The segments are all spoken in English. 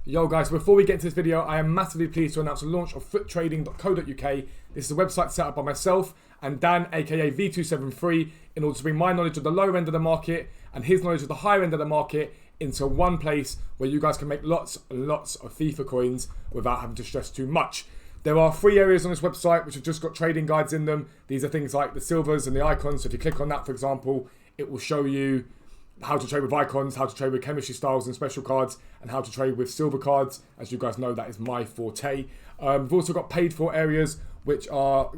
Yo guys, before we get into this video, I am massively pleased to announce the launch of foottrading.co.uk. This is a website set up by myself and Dan, aka V273, in order to bring my knowledge of the lower end of the market and his knowledge of the higher end of the market into one place where you guys can make lots and lots of FIFA coins without having to stress too much. There are 3 areas on this website which have just got trading guides in them. These are things like the silvers and the icons. So if you click on that, for example, it will show you how to trade with icons, how to trade with chemistry styles and special cards, and how to trade with silver cards. As you guys know, that is my forte. We've also got paid for areas which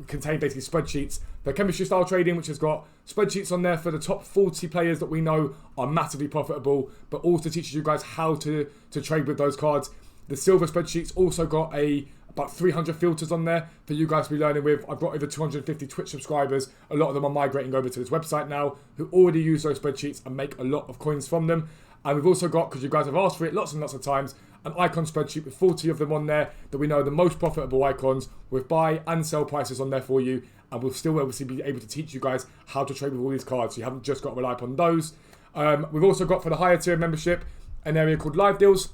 contain basically spreadsheets. The chemistry style trading, which has got spreadsheets on there for the top 40 players that we know are massively profitable, but also teaches you guys how to trade with those cards. The silver spreadsheets also got about 300 filters on there for you guys to be learning with. I've got over 250 Twitch subscribers. A lot of them are migrating over to this website now who already use those spreadsheets and make a lot of coins from them. And we've also got, because you guys have asked for it lots and lots of times, an icon spreadsheet with 40 of them on there that we know are the most profitable icons with buy and sell prices on there for you. And we'll still obviously be able to teach you guys how to trade with all these cards. So you haven't just got to rely upon those. We've also got, for the higher tier membership, an area called Live Deals.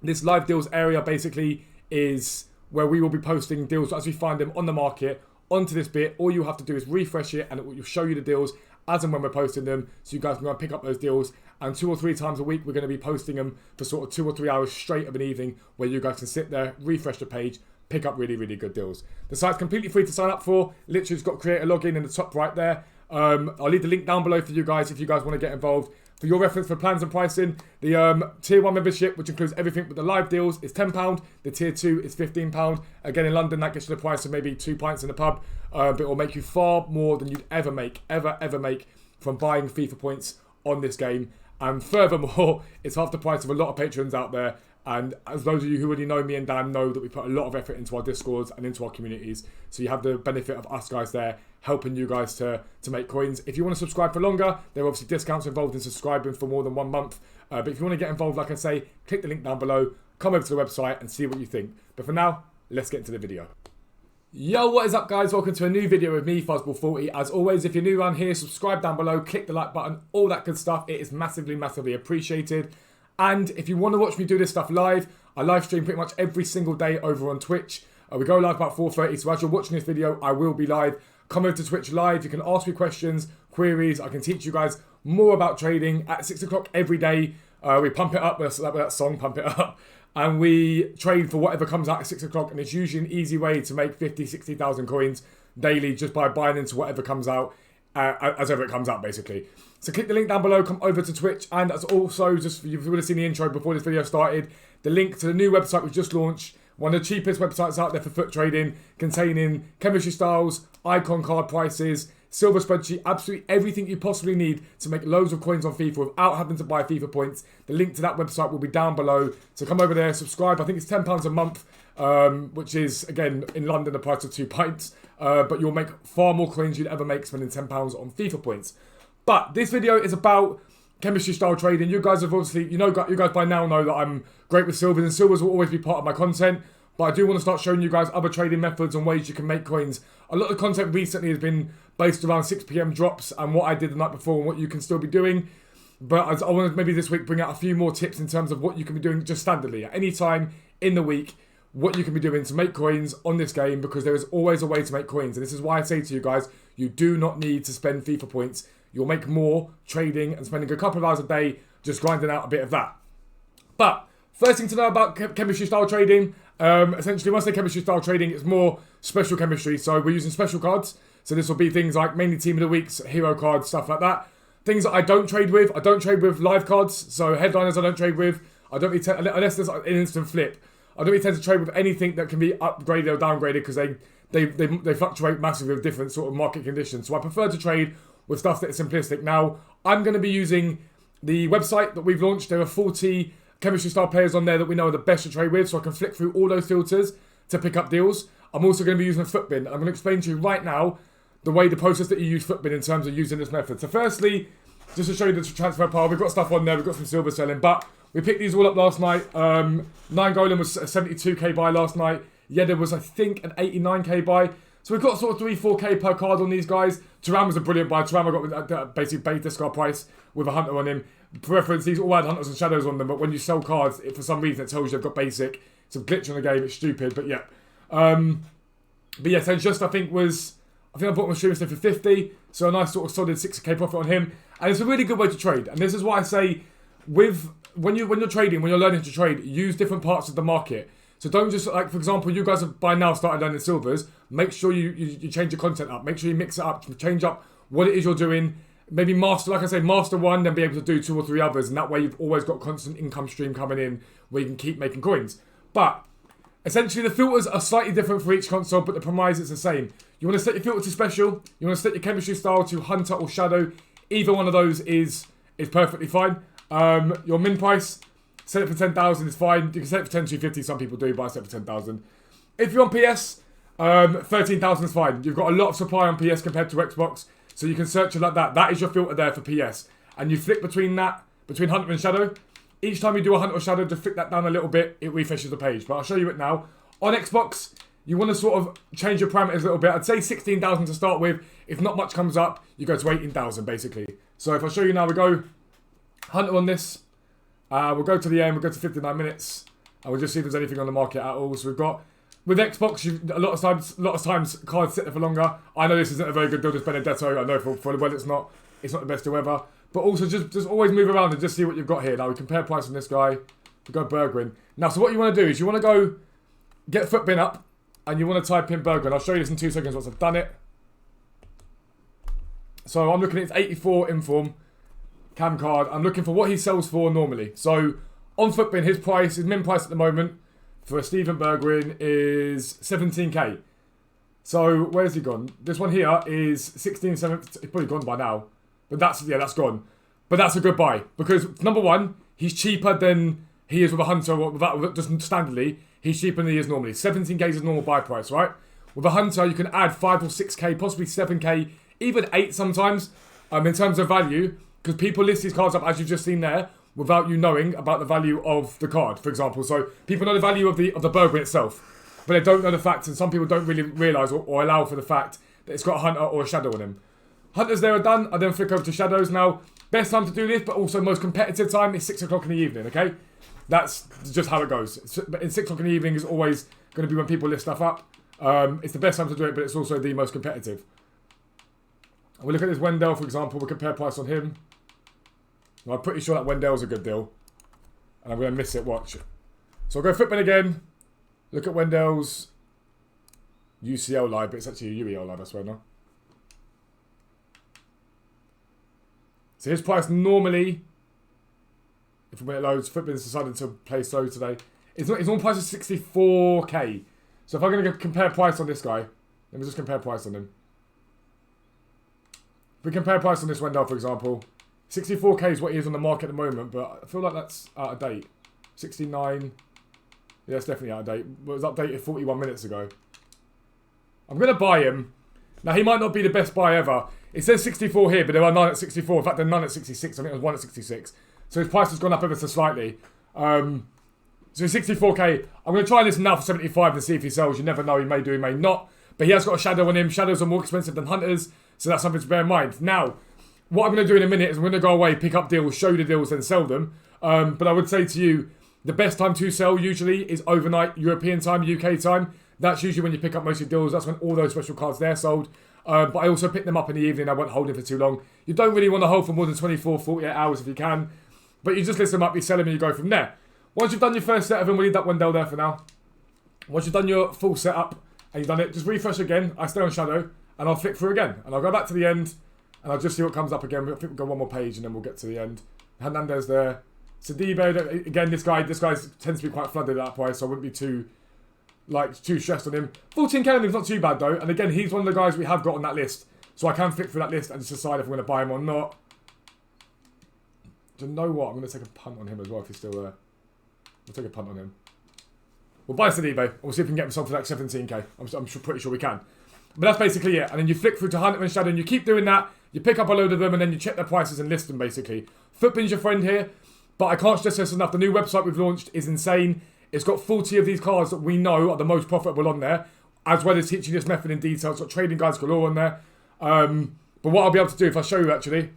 This Live Deals area basically is where we will be posting deals as we find them on the market onto this bit. All you have to do is refresh it and it will show you the deals as and when we're posting them, so you guys can go and pick up those deals. And 2 or 3 times a week we're going to be posting them for sort of 2 or 3 hours straight of an evening, where you guys can sit there, refresh the page, pick up really, really good deals. The site's completely free to sign up for. Literally just got to create a login in the top right there. I'll leave the link down below for you guys if you guys want to get involved. For your reference for plans and pricing, the Tier 1 membership, which includes everything but the live deals, is £10. The Tier 2 is £15. Again, in London, that gets you the price of maybe 2 pints in the pub. But it will make you far more than you'd ever make from buying FIFA points on this game. And furthermore, it's half the price of a lot of patrons out there. And as those of you who already know me and Dan know that we put a lot of effort into our Discords and into our communities. So you have the benefit of us guys there helping you guys to make coins. If you want to subscribe for longer, there are obviously discounts involved in subscribing for more than 1 month. But if you want to get involved, like I say, click the link down below, come over to the website and see what you think. But for now, let's get into the video. Yo, what is up guys? Welcome to a new video with me, Fuzzball40. As always, if you're new around here, subscribe down below, click the like button, all that good stuff. It is massively, massively appreciated. And if you want to watch me do this stuff live, I live stream pretty much every single day over on Twitch. We go live about 4:30, so as you're watching this video, I will be live. Come over to Twitch live, you can ask me questions, queries, I can teach you guys more about trading at 6 o'clock every day. We pump it up, that song, Pump It Up. And we trade for whatever comes out at 6 o'clock, and it's usually an easy way to make 50, 60,000 coins daily just by buying into whatever comes out, as ever it comes out basically. So click the link down below, come over to Twitch, and as also, just you would have seen the intro before this video started, the link to the new website we've just launched, one of the cheapest websites out there for foot trading, containing chemistry styles, icon card prices, silver spreadsheet, absolutely everything you possibly need to make loads of coins on FIFA without having to buy FIFA points. The link to that website will be down below, so come over there, subscribe. I think it's £10 a month, which is, again, in London, the price of 2 pints, but you'll make far more coins you'd ever make spending £10 on FIFA points. But this video is about chemistry style trading. You guys have obviously, you guys by now know that I'm great with silvers, and silvers will always be part of my content. But I do want to start showing you guys other trading methods and ways you can make coins. A lot of content recently has been based around 6 PM drops and what I did the night before and what you can still be doing. But I want to maybe this week bring out a few more tips in terms of what you can be doing just standardly at any time in the week, what you can be doing to make coins on this game, because there is always a way to make coins. And this is why I say to you guys, you do not need to spend FIFA points. You'll make more trading and spending a couple of hours a day just grinding out a bit of that. But first thing to know about chemistry style trading, essentially when I say chemistry style trading, it's more special chemistry. So we're using special cards. So this will be things like mainly team of the weeks, hero cards, stuff like that. Things that I don't trade with. I don't trade with live cards. So headliners I don't trade with. I don't really unless there's an instant flip. I don't really tend to trade with anything that can be upgraded or downgraded, because they fluctuate massively with different sort of market conditions. So I prefer to trade with stuff that is simplistic. Now, I'm going to be using the website that we've launched. There are 40 chemistry style players on there that we know are the best to trade with, so I can flick through all those filters to pick up deals. I'm also going to be using a footbin. I'm going to explain to you right now the process that you use footbin in terms of using this method. So firstly, just to show you the transfer pile, we've got stuff on there, we've got some silver selling, but we picked these all up last night. 9 Golem was a 72k buy last night. Yedda was, I think, an 89k buy. So we've got sort of 3-4k per card on these guys. Turan was a brilliant buy. Turan I got basically bait discard price with a hunter on him. For reference, these all had hunters and shadows on them, but when you sell cards, for some reason it tells you they've got basic. It's a glitch on the game, it's stupid, but yeah. But yeah, so just I think I bought my streamer for 50, so a nice sort of solid 6k profit on him. And it's a really good way to trade. And this is why I say, when you're trading, when you're learning to trade, use different parts of the market. So don't just, like, for example, you guys have by now started learning silvers. Make sure you change your content up. Make sure you mix it up, change up what it is you're doing. Maybe master, like I say, master one, then be able to do 2 or 3 others. And that way you've always got constant income stream coming in where you can keep making coins. But essentially the filters are slightly different for each console, but the premise is the same. You want to set your filter to special. You want to set your chemistry style to hunter or shadow. Either one of those is perfectly fine. Your min price, set it for 10,000 is fine. You can set it for 10,250. Some people do, but I set it for 10,000. If you're on PS, 13,000 is fine. You've got a lot of supply on PS compared to Xbox, so you can search it like that. That is your filter there for PS. And you flick between hunter and shadow. Each time you do a hunter or shadow, just flick that down a little bit. It refreshes the page. But I'll show you it now. On Xbox, you want to sort of change your parameters a little bit. I'd say 16,000 to start with. If not much comes up, you go to 18,000 basically. So if I show you now, we go hunter on this. We'll go to the end. We'll go to 59 minutes. And we'll just see if there's anything on the market at all. So we've got, with Xbox, a lot of times cards sit there for longer. I know this isn't a very good deal, just Benedetto. I know for well it's not the best deal ever. But also just always move around and just see what you've got here. Now we compare price on this guy. We go Bergwijn. Now, so what you want to do is you want to go get Footbin up and you want to type in Bergwijn. I'll show you this in 2 seconds once I've done it. So I'm looking at his 84 inform cam card. I'm looking for what he sells for normally. So on Footbin, his min price at the moment for a Steven Bergwijn is 17k. So where's he gone? This one here is 16, 17, it's probably gone by now. But that's gone. But that's a good buy. Because, number one, he's cheaper than he is with a hunter, or just standardly, he's cheaper than he is normally. 17k is a normal buy price, right? With a hunter, you can add 5 or 6k, possibly 7k, even 8 sometimes, in terms of value, because people list these cards up, as you've just seen there, without you knowing about the value of the card, for example. So, people know the value of the Bergwijn itself, but they don't know the fact, and some people don't really realise or allow for the fact that it's got a hunter or a shadow on him. Hunters there are done. I then flick over to shadows now. Best time to do this, but also most competitive time is 6 o'clock in the evening, okay? That's just how it goes. In 6 o'clock in the evening is always going to be when people lift stuff up. It's the best time to do it, but it's also the most competitive. And we look at this Wendell, for example. We'll compare price on him. Well, I'm pretty sure that Wendell's a good deal. And I'm going to miss it, watch. So I'll go Footbin again. Look at Wendell's UCL live, but it's actually a UEL live, I swear, no? So his price normally, when it loads, Footbin's decided to play slow today. His normal price is 64k. So if I'm going to compare price on this guy, let me just compare price on him. If we compare price on this Wendell, for example, 64k is what he is on the market at the moment, but I feel like that's out of date. 69, yeah, it's definitely out of date. It was updated 41 minutes ago. I'm going to buy him. Now, he might not be the best buy ever. It says 64 here, but there are 9 at 64. In fact, there are none at 66. I think there was 1 at 66. So his price has gone up ever so slightly. So 64k. I'm going to try this now for 75 and see if he sells. You never know. He may do, he may not. But he has got a shadow on him. Shadows are more expensive than hunters. So that's something to bear in mind. Now, what I'm going to do in a minute is I'm going to go away, pick up deals, show you the deals, then sell them. But I would say to you, the best time to sell usually is overnight European time, UK time. That's usually when you pick up most of your deals. That's when all those special cards there sold. But I also pick them up in the evening. I won't hold it for too long. You don't really want to hold for more than 24, 48 hours if you can. But you just list them up, you sell them, and you go from there. Once you've done your first set of them, we'll leave that Wendell there for now. Once you've done your full setup and you've done it, just refresh again. I stay on shadow and I'll flick through again. And I'll go back to the end and I'll just see what comes up again. I think we'll go one more page and then we'll get to the end. Hernandez there. Sidibe, again, this guy tends to be quite flooded at that price, so I wouldn't be too stressed on him. 14k is not too bad though, and again, he's one of the guys we have got on that list, so I can flick through that list and just decide if we're going to buy him or not. Do you know what? I'm going to take a punt on him as well if he's still there. We'll take a punt on him. We'll buy Sidibe, and we'll see if we can get him sold for like 17k. I'm pretty sure we can. But that's basically it, and then you flick through to Hunter and Shadow, and you keep doing that. You pick up a load of them, and then you check their prices and list them basically. Footbin's your friend here, but I can't stress this enough. The new website we've launched is insane. It's got 40 of these cards that we know are the most profitable on there, as well as teaching this method in detail. It's got trading guides galore on there. But what I'll be able to do, if I show you actually,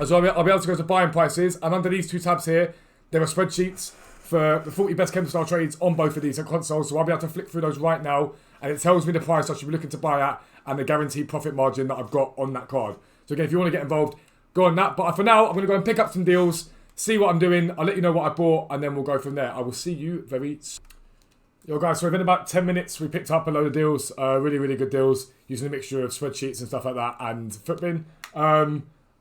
So I'll be able to go to buying prices, and under these two tabs here, there are spreadsheets for the 40 best chem style trades on both of these consoles. So I'll be able to flick through those right now, and it tells me the price I should be looking to buy at and the guaranteed profit margin that I've got on that card. So again, if you want to get involved, go on that. But for now, I'm going to go and pick up some deals, see what I'm doing. I'll let you know what I bought, and then we'll go from there. I will see you very soon. Yo guys, so within about 10 minutes, we picked up a load of deals, really, really good deals, using a mixture of spreadsheets and stuff like that, and Footbin.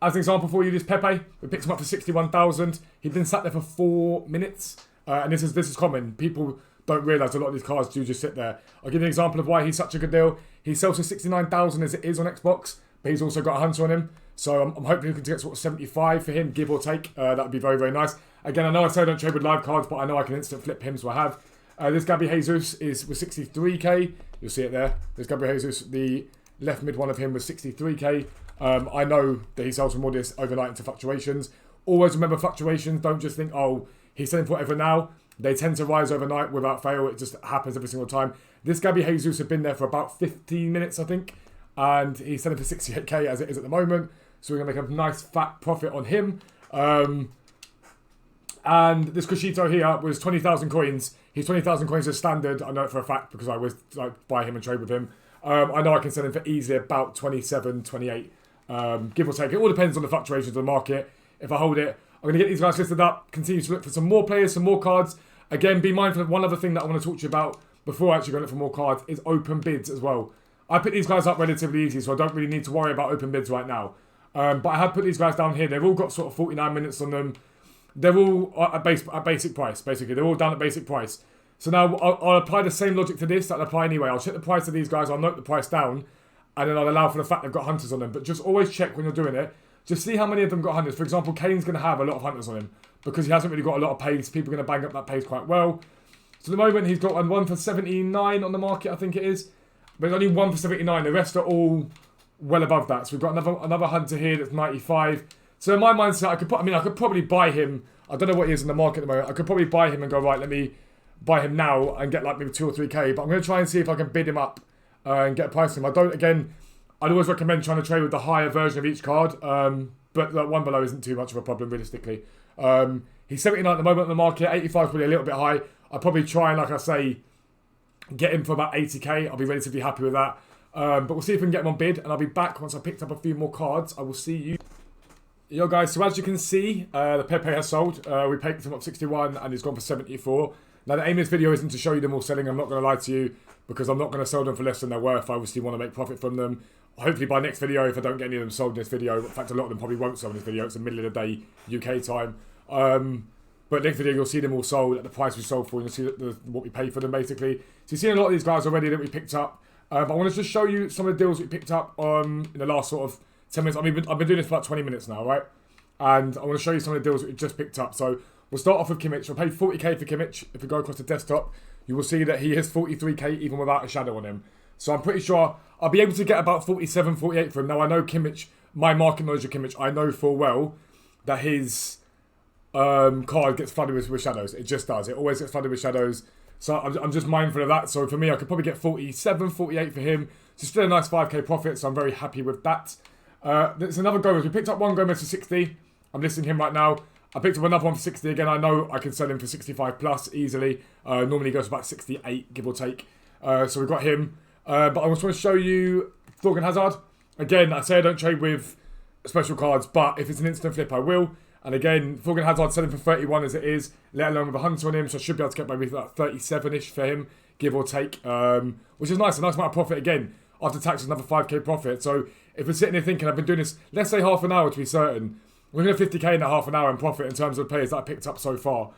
As an example for you, this Pepe, we picked him up for 61,000. He'd been sat there for 4 minutes, and this is common. People don't realise a lot of these cards do just sit there. I'll give you an example of why he's such a good deal. He sells for 69,000 as it is on Xbox, but he's also got a hunter on him. So I'm hoping we can get sort of 75 for him, give or take. That would be very, very nice. Again, I know I say I don't trade with live cards, but I know I can instant flip him, so I have. This Gabby Jesus was 63k. You'll see it there. This Gabby Jesus, the left mid one of him was 63k. I know that he sells for more this overnight into fluctuations. Always remember fluctuations. Don't just think, oh, he's selling for whatever now. They tend to rise overnight without fail. It just happens every single time. This Gabby Jesus had been there for about 15 minutes, I think. And he's selling for 68k as it is at the moment. So we're going to make a nice fat profit on him. And this Kushito here was 20,000 coins. He's 20,000 coins as standard. I know it for a fact because I always buy him and trade with him. I know I can sell him for easily about 27, 28, give or take. It all depends on the fluctuations of the market. If I hold it, I'm going to get these guys listed up, continue to look for some more players, some more cards. Again, be mindful of one other thing that I want to talk to you about before I actually go look for more cards is open bids as well. I picked these guys up relatively easy, so I don't really need to worry about open bids right now. But I have put these guys down here. They've all got sort of 49 minutes on them. They're all at basic price, basically. They're all down at basic price. So now I'll apply the same logic to this that I apply anyway. I'll check the price of these guys. I'll note the price down. And then I'll allow for the fact they've got hunters on them. But just always check when you're doing it. Just see how many of them got hunters. For example, Kane's going to have a lot of hunters on him. Because he hasn't really got a lot of pace. People are going to bang up that pace quite well. So at the moment, he's got one for 79 on the market, I think it is. But it's only one for 79. The rest are all well above that. So we've got another hunter here that's 95. So in my mindset, I could probably buy him. I don't know what he is in the market at the moment. I could probably buy him and go, right, let me buy him now and get like maybe 2 or 3k. But I'm going to try and see if I can bid him up and get a price on him. I'd always recommend trying to trade with the higher version of each card. But that one below isn't too much of a problem, realistically. He's 79 at the moment on the market. 85 is probably a little bit high. I'd probably try and, like I say, get him for about 80k. I'll be relatively happy with that. But we'll see if we can get him on bid. And I'll be back once I picked up a few more cards. I will see you. Yo guys, so as you can see, the Pepe has sold. We picked him up 61 and he's gone for 74. Now the aim of this video isn't to show you them all selling. I'm not going to lie to you because I'm not going to sell them for less than they're worth. I obviously want to make profit from them. Hopefully by next video, if I don't get any of them sold in this video, in fact a lot of them probably won't sell in this video. It's the middle of the day UK time. But next video you'll see them all sold at the price we sold for and you'll see what we paid for them basically. So you've seen a lot of these guys already that we picked up. But I want to just show you some of the deals we picked up in the last sort of 10 minutes. I've been doing this for about 20 minutes now, right? And I want to show you some of the deals that we just picked up. So we'll start off with Kimmich. We'll pay 40k for Kimmich. If we go across the desktop, you will see that he is 43k even without a shadow on him. So I'm pretty sure I'll be able to get about 47, 48 for him. Now I know Kimmich, my market knowledge of Kimmich, I know full well that his card gets flooded with shadows. It just does. It always gets flooded with shadows. So I'm just mindful of that. So for me, I could probably get 47, 48 for him. So still a nice 5k profit. So I'm very happy with that. There's another Gomez. We picked up one Gomez for 60. I'm listing him right now. I picked up another one for 60 again. I know I can sell him for 65 plus easily. Normally he goes about 68, give or take. So we've got him. But I just want to show you Thorgan Hazard. Again, I say I don't trade with special cards, but if it's an instant flip, I will. And again, Thorgan Hazard selling for 31 as it is, let alone with a hunter on him. So I should be able to get maybe about 37-ish for him, give or take. Which is nice. A nice amount of profit again. After tax, another 5k profit. So if we're sitting here thinking, I've been doing this, let's say half an hour to be certain. We're going to 50k in that half an hour in profit in terms of the players that I picked up so far.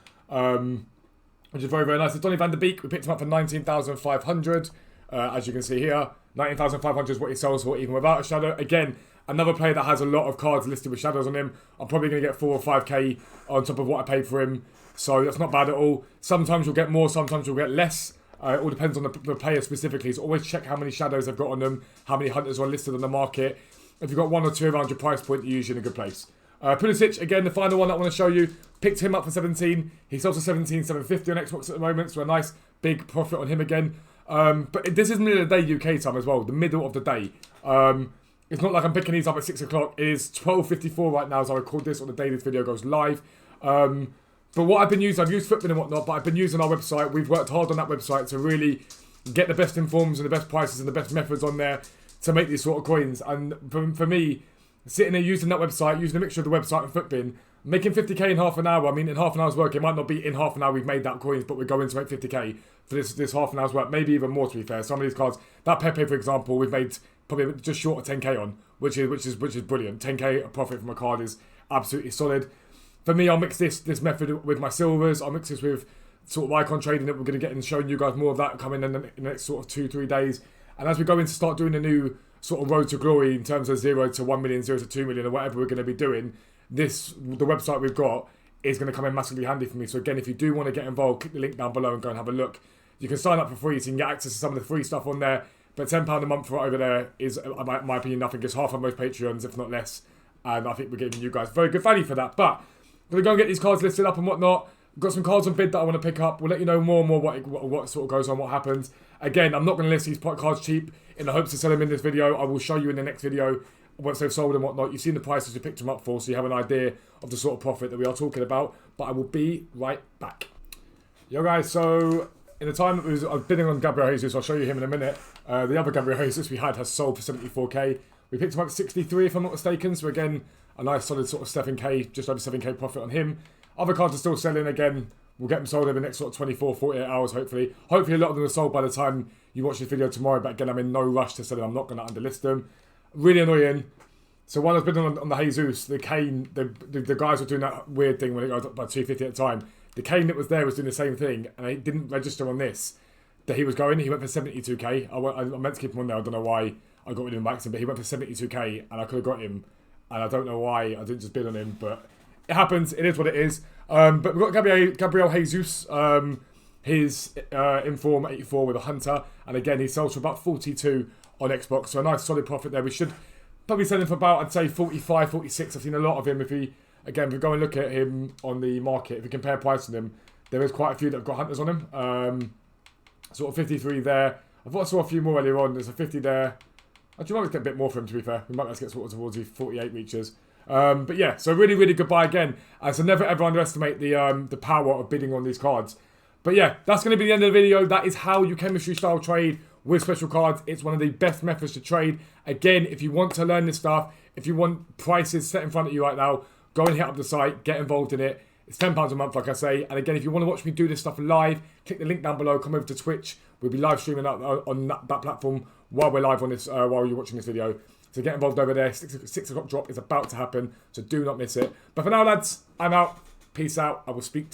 Which is very, very nice. It's Donny van der Beek. We picked him up for 19,500. As you can see here. 19,500 is what he sells for even without a shadow. Again, another player that has a lot of cards listed with shadows on him. I'm probably going to get 4 or 5k on top of what I paid for him. So that's not bad at all. Sometimes you'll get more, sometimes you'll get less. It all depends on the player specifically. So always check how many shadows they've got on them, how many hunters are listed on the market. If you've got 1 or 2 around your price point, you're usually in a good place. Pulisic, again, the final one that I want to show you. Picked him up for 17. He sells for 17,750 on Xbox at the moment. So a nice big profit on him again. But this is middle of the day UK time as well. The middle of the day. It's not like I'm picking these up at 6 o'clock. It is 12:54 right now as I record this on the day this video goes live. But what I've been using, I've used Footbin and whatnot, but I've been using our website. We've worked hard on that website to really get the best informs and the best prices and the best methods on there to make these sort of coins. And for me, sitting there using that website, using a mixture of the website and Footbin, making 50k in half an hour. I mean, in half an hour's work, it might not be in half an hour we've made that coins, but we're going to make 50k for this half an hour's work. Maybe even more, to be fair. Some of these cards, that Pepe, for example, we've made probably just short of 10k on, which is brilliant. 10k profit from a card is absolutely solid. For me, I'll mix this method with my silvers. I'll mix this with sort of icon trading that we're going to get and showing you guys more of that coming in the next sort of 2-3 days. And as we go in to start doing the new sort of road to glory in terms of 0 to 1 million, 0 to 2 million, or whatever we're going to be doing, the website we've got is going to come in massively handy for me. So again, if you do want to get involved, click the link down below and go and have a look. You can sign up for free so you can get access to some of the free stuff on there. But £10 a month for over there is, in my opinion, nothing. It's half of most Patreons, if not less. And I think we're giving you guys very good value for that. But I'm going to go and get these cards listed up and whatnot. Got some cards on bid that I want to pick up. We'll let you know more and more what sort of goes on, what happens. Again, I'm not going to list these cards cheap in the hopes to sell them in this video. I will show you in the next video once they've sold and whatnot. You've seen the prices we picked them up for, so you have an idea of the sort of profit that we are talking about. But I will be right back. Yo guys, so in the time that I was bidding on Gabriel Jesus, I'll show you him in a minute. The other Gabriel Jesus we had has sold for 74k. We picked him up at 63 if I'm not mistaken. So again, a nice solid sort of 7k, just over 7k profit on him. Other cards are still selling again. We'll get them sold over the next sort of 24, 48 hours, hopefully. Hopefully a lot of them are sold by the time you watch this video tomorrow. But again, I'm in no rush to sell them. I'm not going to underlist them. Really annoying. So while I was bidding on the Jesus, the Kane, the guys were doing that weird thing when it goes up by 250 at a time. The Kane that was there was doing the same thing, and it didn't register on this that he was going. He went for 72k. I meant to keep him on there. I don't know why I got rid of him by accident, but he went for 72k, and I could have got him. And I don't know why I didn't just bid on him, but it happens. It is what it is. But we've got Gabriel Jesus. His Inform 84 with a Hunter. And again, he sells for about 42 on Xbox. So a nice solid profit there. We should probably sell him for about, I'd say, 45, 46. I've seen a lot of him. If we go and look at him on the market, if we compare price to him, there is quite a few that have got Hunters on him. Sort of 53 there. I thought I saw a few more earlier on. There's a 50 there. Actually, we might get a bit more for him, to be fair. We might have to get sort of towards the 48 reaches. But yeah, so really, really good buy again. So never ever underestimate the power of bidding on these cards. But yeah, that's going to be the end of the video. That is how you chemistry style trade with special cards. It's one of the best methods to trade. Again, if you want to learn this stuff, if you want prices set in front of you right now, go and hit up the site, get involved in it. It's £10 a month, like I say. And again, if you want to watch me do this stuff live, click the link down below, come over to Twitch. We'll be live streaming on that platform while we're live on this, while you're watching this video. So get involved over there. 6 o'clock drop is about to happen, so do not miss it. But for now, lads, I'm out. Peace out. I will speak to you.